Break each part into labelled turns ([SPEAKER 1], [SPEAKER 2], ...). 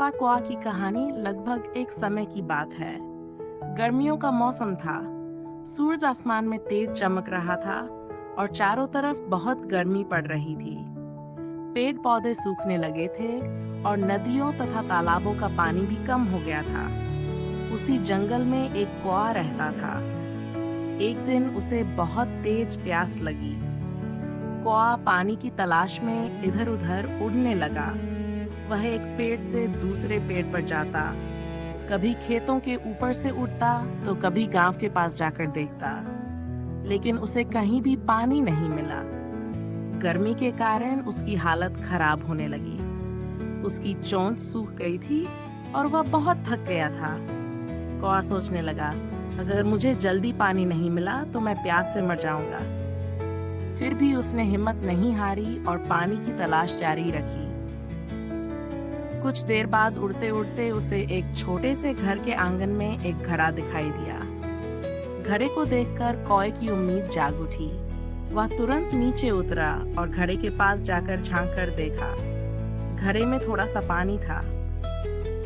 [SPEAKER 1] प्यासा कौआ की कहानी लगभग एक समय की बात है। गर्मियों का मौसम था। सूरज आसमान में तेज चमक रहा था और चारों तरफ बहुत गर्मी पड़ रही थी। पेड़ पौधे सूखने लगे थे और नदियों तथा तालाबों का पानी भी कम हो गया था। उसी जंगल में एक कौआ रहता था। एक दिन उसे बहुत तेज प्यास लगी। कौआ पानी की तलाश में इधर-उधर उड़ने लगा। वह एक पेड़ से दूसरे पेड़ पर जाता, कभी खेतों के ऊपर से उड़ता तो कभी गांव के पास जाकर देखता, लेकिन उसे कहीं भी पानी नहीं मिला। गर्मी के कारण उसकी हालत खराब होने लगी। उसकी चोंच सूख गई थी और वह बहुत थक गया था। कौआ सोचने लगा, अगर मुझे जल्दी पानी नहीं मिला तो मैं प्यास से मर जाऊंगा। फिर भी उसने हिम्मत नहीं हारी और पानी की तलाश जारी रखी। कुछ देर बाद उड़ते उड़ते उसे एक छोटे से घर के आंगन में एक घड़ा दिखाई दिया। घड़े को देखकर कौए की उम्मीद जाग उठी। वह तुरंत नीचे उतरा और घड़े के पास जाकर झांक कर देखा। घड़े में थोड़ा सा पानी था,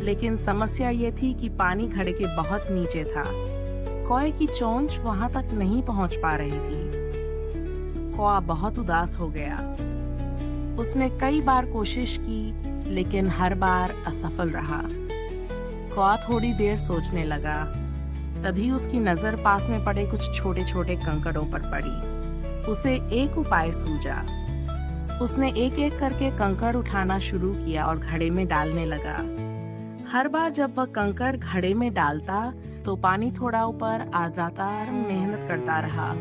[SPEAKER 1] लेकिन समस्या ये थी कि पानी घड़े के बहुत नीचे था। कौए की चोंच वहां तक नहीं पहुंच पा रही थी। कौआ बहुत उदास हो गया। उसने कई बार कोशिश की, लेकिन हर बार असफल रहा। कौआ थोड़ी देर सोचने लगा। तभी उसकी नजर पास में पड़े कुछ छोटे छोटे कंकड़ों पर पड़ी। उसे एक उपाय सूझा। उसने एक एक करके कंकड़ उठाना शुरू किया और घड़े में डालने लगा। हर बार जब वह कंकड़ घड़े में डालता तो पानी थोड़ा ऊपर आ जाता और मेहनत करता रहा।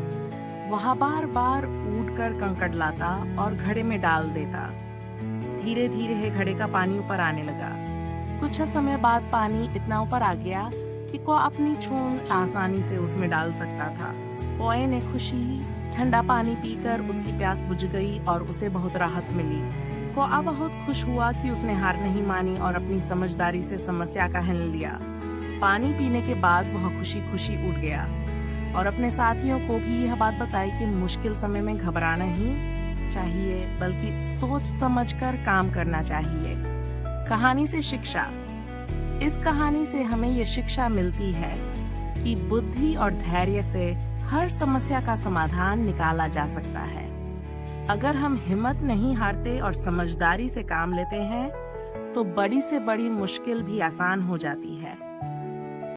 [SPEAKER 1] वह बार बार उड़कर कंकड़ लाता और घड़े में डाल देता। धीरे धीरे घड़े का पानी ऊपर आने लगा। कुछ समय बाद पानी इतना ऊपर आ गया कि कौआ अपनी चोंच आसानी से उसमें डाल सकता था। कौए ने खुशी ठंडा पानी पीकर उसकी प्यास बुझ गई और उसे बहुत राहत मिली। कौआ बहुत खुश हुआ कि उसने हार नहीं मानी और अपनी समझदारी से समस्या का हल लिया। पानी पीने के बाद वह खुशी खुशी उड़ गया और अपने साथियों को भी यह बात बताई कि मुश्किल समय में घबराना ही चाहिए, बल्कि सोच समझकर काम करना चाहिए। कहानी से शिक्षा। इस कहानी से हमें ये शिक्षा मिलती है कि बुद्धि और धैर्य से हर समस्या का समाधान निकाला जा सकता है। अगर हम हिम्मत नहीं हारते और समझदारी से काम लेते हैं, तो बड़ी से बड़ी मुश्किल भी आसान हो जाती है।